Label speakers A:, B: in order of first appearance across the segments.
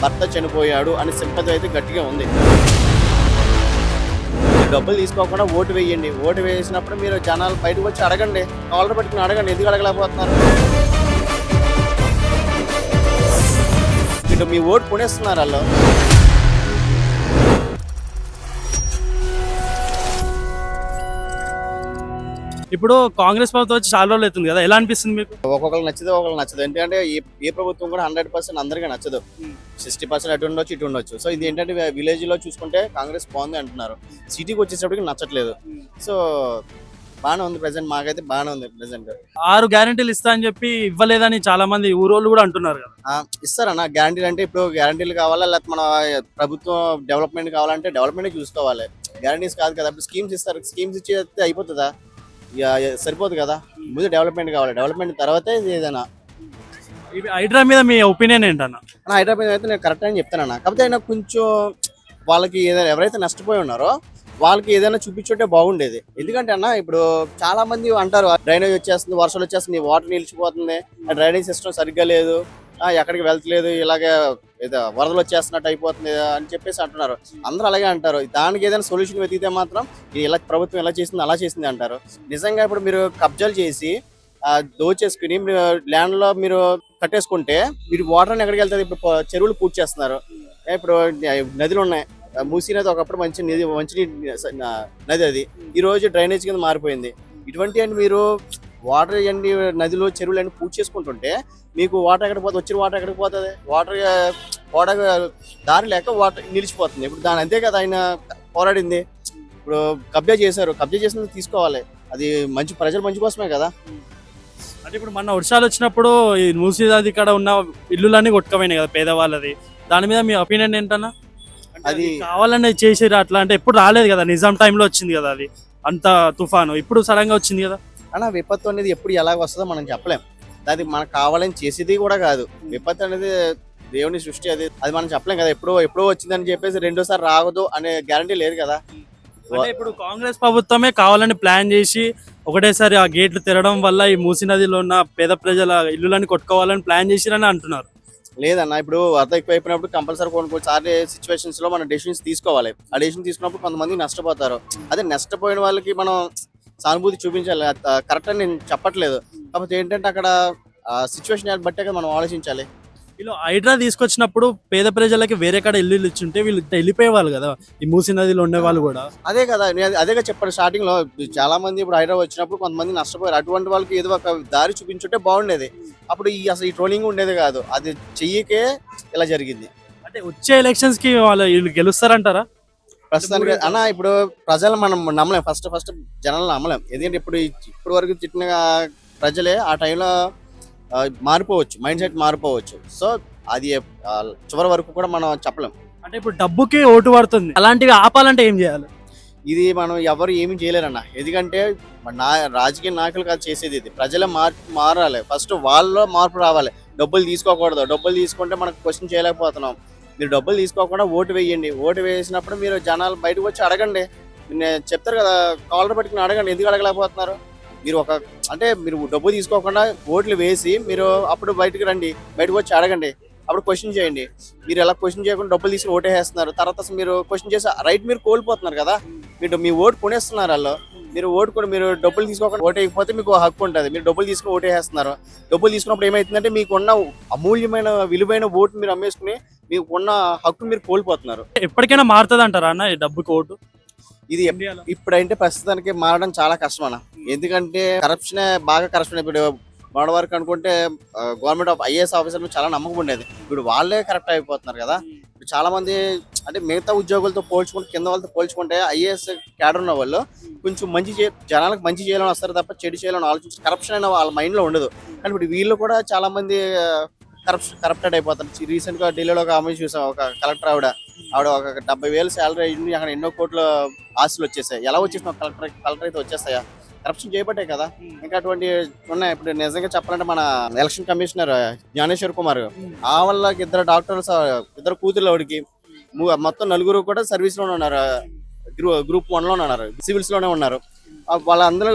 A: భర్త చనిపోయాడు అని సింపతి అయితే గట్టిగా ఉంది. డబ్బులు తీసుకోకుండా ఓటు వేయండి. ఓటు వేసినప్పుడు మీరు జనాలు బయటకు వచ్చి అడగండి, కాలర్ పట్టుకుని అడగండి. ఎందుకు అడగలేకపోతున్నారు? ఇటు మీ ఓటు కొనేస్తున్నారు వాళ్ళు.
B: ఇప్పుడు కాంగ్రెస్ ప్రభుత్వం వచ్చి చాలా రోజులు అవుతుంది కదా, ఎలా అనిపిస్తుంది మీకు?
A: ఒక్కొక్కరికి నచ్చదు, ఒక్కొక్కరికి నచ్చదు. ఎందుకంటే ఏ ప్రభుత్వం కూడా 100% అందరికీ నచ్చదు. 60% అటు ఉండొచ్చు, ఇటు ఉండొచ్చు. సో ఇది ఏంటంటే విలేజ్ లో చూసుకుంటే కాంగ్రెస్ బాగుంది అంటున్నారు, సిటీకి వచ్చేటప్పటికి నచ్చట్లేదు. సో బాగానే ఉంది ప్రెసెంట్, మాకైతే బాగానే ఉంది ప్రెసెంట్.
B: 6 గ్యారెంటీలు ఇస్తా అని చెప్పి ఇవ్వలేదని చాలా మంది ఊరోళ్ళు కూడా అంటున్నారు కదా.
A: ఇస్తారన్న గ్యారంటీలు. అంటే ఇప్పుడు గ్యారంటీలు కావాలా, లేకపోతే మన ప్రభుత్వం డెవలప్మెంట్ కావాలంటే డెవలప్మెంట్ చూసుకోవాలి, గ్యారంటీస్ కాదు కదా. ఇప్పుడు స్కీమ్స్ ఇస్తారు, స్కీమ్స్ ఇచ్చేస్తే అయిపోతుందా? సరిపోదు కదా. ముందు డెవలప్మెంట్ కావాలి, డెవలప్మెంట్ తర్వాతే ఏదైనా.
B: హైడ్రా మీద మీ ఒపీనియన్ ఏంటన్నా?
A: హైదరాబాద్ అయితే నేను కరెక్ట్ అని చెప్తానన్నా. కాకపోతే నాకు కొంచెం వాళ్ళకి ఏదైనా ఎవరైతే నష్టపోయి ఉన్నారో వాళ్ళకి ఏదైనా చూపించుంటే బాగుండేది. ఎందుకంటే అన్న ఇప్పుడు చాలా మంది అంటారు డ్రైనేజ్ వచ్చేస్తుంది, వర్షాలు వచ్చేస్తుంది, వాటర్ నిలిచిపోతుంది, డ్రైనేజ్ సిస్టమ్ సరిగ్గా లేదు, ఎక్కడికి వెళ్తలేదు, ఇలాగే ఏదో వరదలు వచ్చేస్తున్నట్టు అయిపోతుంది అని చెప్పేసి అంటున్నారు. అందరూ అలాగే అంటారు. దానికి ఏదైనా సొల్యూషన్ వెతికితే మాత్రం ఇలా ప్రభుత్వం ఎలా చేసింది అలా చేసింది అంటారు. నిజంగా ఇప్పుడు మీరు కబ్జాలు చేసి దోచేసుకుని మీరు ల్యాండ్ లో మీరు కట్టేసుకుంటే మీరు వాటర్ ఎక్కడికి వెళ్తుంది? ఇప్పుడు చెరువులు పూర్తి చేస్తున్నారు. ఇప్పుడు నదులు ఉన్నాయి. మూసీ నది ఒకప్పుడు మంచి నది, అది ఈ రోజు డ్రైనేజ్ కింద మారిపోయింది. ఇటువంటి అండి మీరు వాటర్ అన్ని నదిలో చెరువులు అన్ని పూర్తి చేసుకుంటుంటే మీకు వాటర్ ఎక్కడికి పోతుంది? వచ్చిన వాటర్ ఎక్కడికి పోతుంది? వాటర్ దారి లేక వాటర్ నిలిచిపోతుంది. ఇప్పుడు దాని అంతే కదా ఆయన పోరాడింది. ఇప్పుడు కబ్జా చేశారు, కబ్జా చేసినందుకు తీసుకోవాలి. అది మంచి ప్రజల మంచి కోసమే కదా.
B: అంటే ఇప్పుడు మొన్న వర్షాలు వచ్చినప్పుడు ఈ మూసీ నది ఇక్కడ ఉన్న ఇల్లులన్నీ కొట్టుకుపోయినాయి కదా పేదవాళ్ళది. దాని మీద మీ ఒపీనియన్ ఏంటన్నా? అది కావాలని చేసేది అట్లా అంటే ఎప్పుడు రాలేదు కదా, నిజాం టైంలో వచ్చింది కదా అది అంత తుఫాను, ఇప్పుడు సడన్ గా వచ్చింది కదా.
A: అన్న విపత్తు అనేది ఎప్పుడు ఎలాగ వస్తుందో మనం చెప్పలేం. అది మనకు కావాలని చేసేది కూడా కాదు. విపత్తు అనేది దేవుని సృష్టి, అది మనం చెప్పలేం కదా. ఎప్పుడో వచ్చిందని చెప్పేసి రెండోసారి రాగదు అనే గ్యారంటీ లేదు కదా.
B: అంటే ఇప్పుడు కాంగ్రెస్ ప్రభుత్వమే కావాలని ప్లాన్ చేసి ఒకటేసారి ఆ గేట్లు తెరడం వల్ల ఈ మూసీ నదిలో ఉన్న పేద ప్రజల ఇల్లులని కొట్టుకోవాలని ప్లాన్ చేసిరని అంటున్నారు.
A: లేదన్న, ఇప్పుడు వరద ఎక్కువైపోయినప్పుడు కంపల్సరీ కొన్నిసారి సిచ్యువేషన్స్ లో మనం డెసిషన్స్ తీసుకోవాలి. ఆ డెసిషన్ తీసుకున్నప్పుడు కొంతమంది నష్టపోతారు. అదే నష్టపోయిన వాళ్ళకి మనం సానుభూతి చూపించాలి. కరెక్ట్ అని నేను చెప్పట్లేదు. కాకపోతే ఏంటంటే అక్కడ సిచ్యువేషన్ బట్టే మనం ఆలోచించాలి.
B: వీళ్ళు హైడ్రా తీసుకొచ్చినప్పుడు పేద ప్రజలకి వేరే కాడ ఇల్లు ఇచ్చుంటే వీళ్ళు వెళ్ళిపోయేవాళ్ళు కదా, ఈ మూసీ నదిలో ఉండే వాళ్ళు కూడా.
A: అదే కదా, నేను అదేగా చెప్పాను స్టార్టింగ్ లో. చాలా మంది ఇప్పుడు హైడ్రా వచ్చినప్పుడు కొంతమంది నష్టపోయారు. అటువంటి వాళ్ళకి ఏదో ఒక దారి చూపించుంటే బాగుండేది. అప్పుడు అసలు ఈ ట్రోలింగ్ ఉండేది కాదు. అది చెయ్యకే ఇలా జరిగింది.
B: అంటే వచ్చే ఎలక్షన్స్ కి వీళ్ళు గెలుస్తారంటారా?
A: ప్రస్తుతానికి అన్న ఇప్పుడు ప్రజలు మనం నమ్మలేం. ఫస్ట్ జనాలను నమ్మలేం. ఎందుకంటే ఇప్పుడు వరకు తిట్టిన ప్రజలే ఆ టైంలో మారిపోవచ్చు, మైండ్ సెట్ మారిపోవచ్చు. సో అది చివరి వరకు కూడా మనం చెప్పలేం.
B: అంటే ఇప్పుడు డబ్బుకి ఓటు పడుతుంది, అలాంటివి ఆపాలంటే ఏం చేయాలి?
A: ఇది మనం ఎవరు ఏమి చేయలేరన్న. ఎందుకంటే రాజకీయ నాయకులు కాదు చేసేది, ఇది ప్రజలే మారాలి. ఫస్ట్ వాళ్ళలో మార్పు రావాలి. డబ్బులు తీసుకోకూడదు. డబ్బులు తీసుకుంటే మనకు క్వశ్చన్ చేయలేకపోతున్నాం. మీరు డబ్బులు తీసుకోకుండా ఓటు వేయండి. ఓటు వేసినప్పుడు మీరు జనాలు బయటకు వచ్చి అడగండి. చెప్తారు కదా, కాలర్ పట్టుకుని అడగండి. ఎందుకు అడగలేకపోతున్నారు? మీరు మీరు డబ్బు తీసుకోకుండా ఓట్లు వేసి మీరు అప్పుడు బయటకు రండి, బయటకు వచ్చి అడగండి, అప్పుడు క్వశ్చన్ చేయండి. మీరు ఎలా క్వశ్చన్ చేయకుండా డబ్బులు తీసుకుని ఓటేస్తున్నారు, తర్వాత మీరు క్వశ్చన్ చేసి రైట్ మీరు కోల్పోతున్నారు కదా. మీ ఓటు కొనేస్తున్నారు వాళ్ళు. మీరు డబ్బులు తీసుకోకుండా ఓటేయకపోతే మీకు హక్కు ఉంటుంది. మీరు డబ్బులు తీసుకుని ఓటేస్తున్నారు. డబ్బులు తీసుకున్నప్పుడు ఏమైతుందంటే మీకున్న అమూల్యమైన విలువైన ఓటు మీరు అమ్మేసుకుని మీకున్న హక్కు మీరు కోల్పోతున్నారు.
B: ఎప్పటికైనా మారుతుంది అంటారా అన్న ఈ డబ్బుకి ఓటు?
A: ఇది ఇప్పుడంటే ప్రస్తుతానికి మారడం చాలా కష్టం అన్న. ఎందుకంటే బాగా కరప్షన్. ఇప్పుడు మన వరకు అనుకుంటే గవర్నమెంట్ ఐఏఎస్ ఆఫీసర్ చాలా నమ్మకం ఉండేది. ఇప్పుడు వాళ్ళే కరెక్ట్ అయిపోతున్నారు కదా. ఇప్పుడు చాలా మంది అంటే మిగతా ఉద్యోగులతో పోల్చుకుంటే, కింద వాళ్ళతో పోల్చుకుంటే ఐఏఎస్ క్యాడర్ ఉన్న వాళ్ళు కొంచెం జనాలకు మంచి చేయాలని వస్తారు తప్ప చెడు చేయాలని ఆలోచించి కరప్షన్ అయిన వాళ్ళ మైండ్ లో ఉండదు. కానీ ఇప్పుడు వీళ్ళు కూడా చాలా మంది కరప్టెడ్ అయిపోతారు. రీసెంట్ గా ఢిల్లీలో ఒక అమ్మాయి చూసాం, ఒక కలెక్టర్ ఆవిడ ఒక 70,000 శాలరీ అయింది, అక్కడ ఎన్నో కోట్ల ఆస్తులు వచ్చేసాయి. ఎలా వచ్చేసిన కలెక్టర్ అయితే వచ్చేస్తాయా? కరప్షన్ చేయబట్టే కదా. ఇంకా అటువంటి ఉన్నాయి. ఇప్పుడు నిజంగా చెప్పాలంటే మన ఎలక్షన్ కమిషనర్ జ్ఞానేశ్వర్ కుమార్, ఆ వాళ్ళకి 2 డాక్టర్స్, 2 కూతుర్లు ఆవిడకి, మొత్తం 4 కూడా సర్వీస్ లోనే ఉన్నారు. గ్రూప్ 1 లోనే ఉన్నారు, సివిల్స్ లోనే ఉన్నారు.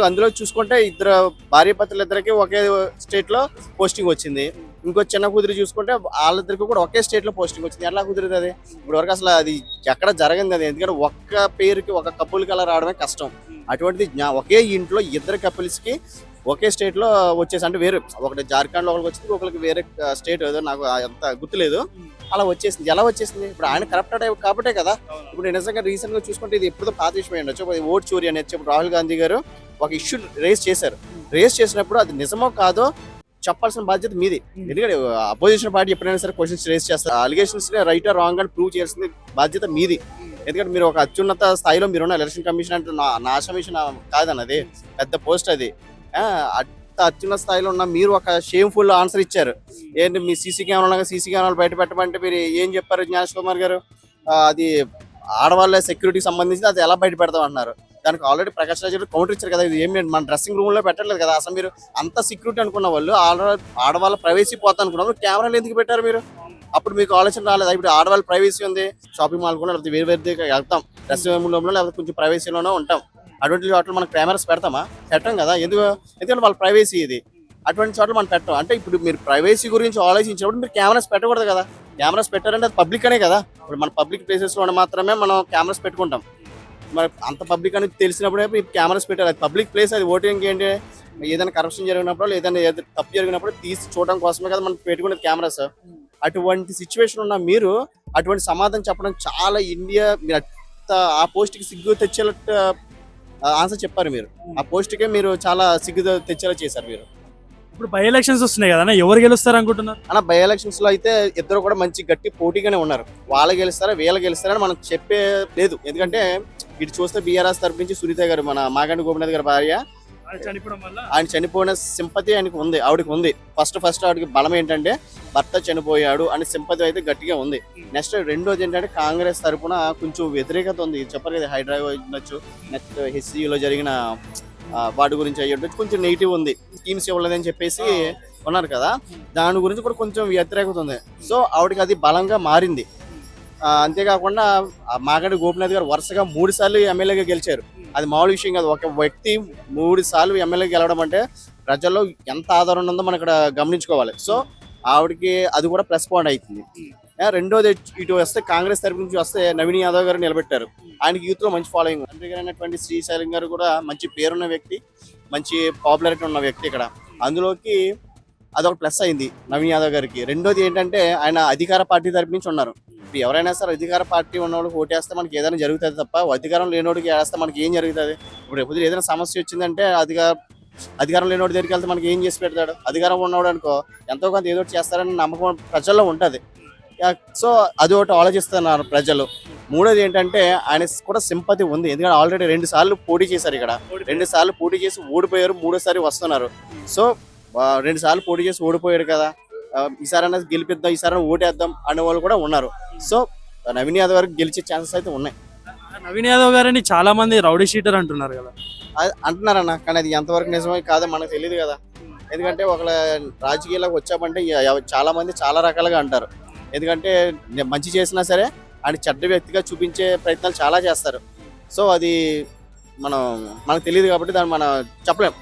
A: అందులో చూసుకుంటే 2 భార్యాభర్తలు 2కి ఒకే స్టేట్ లో పోస్టింగ్ వచ్చింది. ఇంకో చిన్న కూతురు చూసుకుంటే వాళ్ళిద్దరికి కూడా ఒకే స్టేట్ లో పోస్టింగ్ వచ్చింది. ఎలా కుదురుతుంది? ఇప్పుడు వరకు అసలు అది ఎక్కడ జరగదు అది. ఎందుకంటే ఒక్క పేరుకి ఒక కపుల్కి అలా రావడమే కష్టం. అటువంటిది ఒకే ఇంట్లో ఇద్దరు కపుల్స్ కి ఒకే స్టేట్ లో వచ్చేసి, అంటే వేరే ఒకటి జార్ఖండ్ లో ఒకరికి వచ్చింది, ఒకరికి వేరే స్టేట్ ఏదో నాకు అంత గుర్తులేదు, అలా వచ్చేసింది. ఎలా వచ్చేసింది? ఇప్పుడు ఆయన కరప్టెడ్ కాబట్టే కదా. ఇప్పుడు నిజంగా రీసెంట్ గా చూసుకుంటే ఇది ఎప్పుడు పాత విషయం ఉండొచ్చు, ఓట్ చోరీ అనేది చెప్పి రాహుల్ గాంధీ గారు ఒక ఇష్యూ రేస్ చేశారు. రేస్ చేసినప్పుడు అది నిజమో కాదో చెప్పాల్సిన బాధ్యత మీది. ఎందుకంటే అపోజిషన్ పార్టీ ఎప్పుడైనా సరే క్వశ్చన్స్ రేస్ చేస్తారు, అలిగేషన్స్ రైట్ ఆర్ రాంగ్ అని ప్రూవ్ చేయాల్సింది బాధ్యత మీది. ఎందుకంటే మీరు ఒక అత్యున్నత స్థాయిలో మీరున్న ఎలక్షన్ కమిషన్ అంటే నా ఆశమిషన్ కాదన్నది, పెద్ద పోస్ట్ అది. అంత అత్యున్నత స్థాయిలో ఉన్న మీరు ఒక షేమ్ఫుల్ ఆన్సర్ ఇచ్చారు. ఏంటి మీ సీసీ కెమెరాలు బయట పెట్టమంటే మీరు ఏం చెప్పారు జ్ఞానేష్ కుమార్ గారు? అది ఆడవాళ్ళ సెక్యూరిటీకి సంబంధించి అది ఎలా బయట పెడతాం అంటున్నారు. దానికి ఆల్రెడీ ప్రకాష్ రాజ్ కౌంటర్ ఇచ్చారు కదా, ఇది ఏం మన డ్రెస్సింగ్ రూమ్ లో పెట్టలేదు కదా. అసలు మీరు అంత సెక్యూరిటీ అనుకున్న వాళ్ళు ఆడవాళ్ళ ప్రైవసీ పోతా అనుకున్నారు, కెమెరాలు ఎందుకు పెట్టారు మీరు? అప్పుడు మీకు ఆలోచన రాలేదు? ఇప్పుడు ఆడవాళ్ళ ప్రైవసీ ఉంది, షాపింగ్ మాల్ కూడా లేకపోతే వేరే వెళ్తాం, డ్రెస్సింగ్ రూమ్ లో లేకపోతే కొంచెం ప్రైవసీలోనే ఉంటాం. అటువంటి చోట్ల మనకు కెమెరాస్ పెడతామా? పెట్టం కదా. ఎందుకంటే వాళ్ళ ప్రైవసీ ఇది. అటువంటి చోట్ల మనం పెట్టం. అంటే ఇప్పుడు మీరు ప్రైవసీ గురించి ఆలోచించినప్పుడు మీరు కెమెరాస్ పెట్టకూడదు కదా. కెమెరాస్ పెట్టారంటే అది పబ్లిక్ అనే కదా. ఇప్పుడు మన పబ్లిక్ ప్లేసెస్ లో మాత్రమే మనం కెమెరాస్ పెట్టుకుంటాం. మరి అంత పబ్లిక్ అనేది తెలిసినప్పుడే కెమెరాస్ పెట్టారు. అది పబ్లిక్ ప్లేస్, అది ఓటింగ్ ఏంటి, ఏదైనా కరప్షన్ జరిగినప్పుడు ఏదైనా తప్పు జరిగినప్పుడు తీసి చూడడం కోసమే కదా మనం పెట్టుకునేది కెమెరాస్. అటువంటి సిచ్యువేషన్ ఉన్న మీరు అటువంటి సమాధానం చెప్పడం చాలా ఇండియా, మీరు ఆ పోస్ట్ కి సిగ్గు తెచ్చేటట్టు ఆన్సర్ చెప్పారు మీరు. ఆ పోస్ట్ కే మీరు చాలా సిగ్గు తెచ్చేలా చేశారు మీరు.
B: ఇప్పుడు బై ఎలక్షన్స్ వస్తున్నాయి కదా, ఎవరు గెలుస్తారు అనుకుంటున్నారు?
A: అన్న బై ఎలక్షన్స్ లో అయితే ఇద్దరు కూడా మంచి గట్టి పోటీగానే ఉన్నారు. వాళ్ళు గెలుస్తారా వీళ్ళు గెలుస్తారని మనం చెప్పే లేదు. ఎందుకంటే ఇటు చూస్తే బీఆర్ఎస్ తరపు నుంచి సునీత గారు, మన మాగంటి గోపినాథ్ గారి భార్య, ఆయన చనిపోయిన సింపతి ఆయనకు ఉంది, ఆవిడకి ఉంది. ఫస్ట్ ఆవిడకి బలం ఏంటంటే భర్త చనిపోయాడు అని సింపతి అయితే గట్టిగా ఉంది. నెక్స్ట్ రెండోది ఏంటంటే కాంగ్రెస్ తరపున కొంచెం వ్యతిరేకత ఉంది. చెప్పారు కదా, హైదరాబాద్ ఉండొచ్చు, నెక్స్ట్ హెచ్సిలో జరిగిన వాటి గురించి అయ్యి కొంచెం నెగిటివ్ ఉంది, స్కీమ్స్ ఇవ్వలేదని చెప్పేసి ఉన్నారు కదా, దాని గురించి కూడా కొంచెం వ్యతిరేకత ఉంది. సో ఆవిడకి అది బలంగా మారింది. అంతేకాకుండా మాగంటి గోపినాథ్ గారు వరుసగా 3 సార్లు ఎమ్మెల్యేగా గెలిచారు. అది మామూలు విషయం కాదు. ఒక వ్యక్తి 3 సార్లు ఎమ్మెల్యే గెలవడం అంటే ప్రజల్లో ఎంత ఆధారం ఉందో మనం ఇక్కడ గమనించుకోవాలి. సో ఆవిడకి అది కూడా ప్లస్ పాయింట్ అవుతుంది. రెండోది ఇటు వస్తే కాంగ్రెస్ తరపు నుంచి వస్తే నవీన్ యాదవ్ గారు నిలబెట్టారు. ఆయనకి యూత్ లో మంచి ఫాలోయింగ్. తండ్రి గారు అయినటువంటి శ్రీశైలం గారు కూడా మంచి పేరున్న వ్యక్తి, మంచి పాపులారిటీ ఉన్న వ్యక్తి ఇక్కడ. అందులోకి అదొక ప్లస్ అయింది నవీన్ యాదవ్ గారికి. రెండోది ఏంటంటే ఆయన అధికార పార్టీ తరపు నుంచి ఉన్నారు. ఇప్పుడు ఎవరైనా సరే అధికార పార్టీ ఉన్నవాళ్ళకి ఓటేస్తే మనకి ఏదైనా జరుగుతుంది తప్ప, అధికారం లేనివాడికి వేస్తే మనకి ఏం జరుగుతుంది? ఇప్పుడు ఎప్పుడు ఏదైనా సమస్య వచ్చిందంటే అధికారం లేనివాడి దగ్గరికి వెళ్తే మనకి ఏం చేసి పెడతాడు? అధికారం ఉన్నవాడు అనుకో ఎంతో కొంత ఏదో ఒకటి చేస్తారని నమ్మకం ప్రజల్లో ఉంటుంది. సో అది ఒకటి ఆలోచిస్తున్నారు ప్రజలు. మూడోది ఏంటంటే ఆయన కూడా సింపతి ఉంది. ఎందుకంటే ఆల్రెడీ 2 సార్లు పోటీ చేశారు ఇక్కడ. 2 సార్లు పోటీ చేసి ఓడిపోయారు, 3ఓసారి వస్తున్నారు. సో 2 సార్లు పోటీ చేసి ఓడిపోయాడు కదా, ఈసారైనా గెలిపిద్దాం, ఈసారైనా ఓటేద్దాం అనే వాళ్ళు కూడా ఉన్నారు. సో నవీన్ యాదవ్ గారికి గెలిచే ఛాన్సెస్ అయితే ఉన్నాయి.
B: నవీన్ యాదవ్ గారిని చాలా మంది రౌడీ షీటర్ అంటున్నారు కదా.
A: అంటున్నారన్న, కానీ అది ఎంతవరకు నిజమే కాదో మనకు తెలియదు కదా. ఎందుకంటే ఒకళ్ళ రాజకీయాలకు వచ్చామంటే చాలా మంది చాలా రకాలుగా అంటారు. ఎందుకంటే మంచి చేసినా సరే ఆయన చెడ్డ వ్యక్తిగా చూపించే ప్రయత్నాలు చాలా చేస్తారు. సో అది మనకు తెలియదు కాబట్టి దాన్ని మనం చెప్పలేం.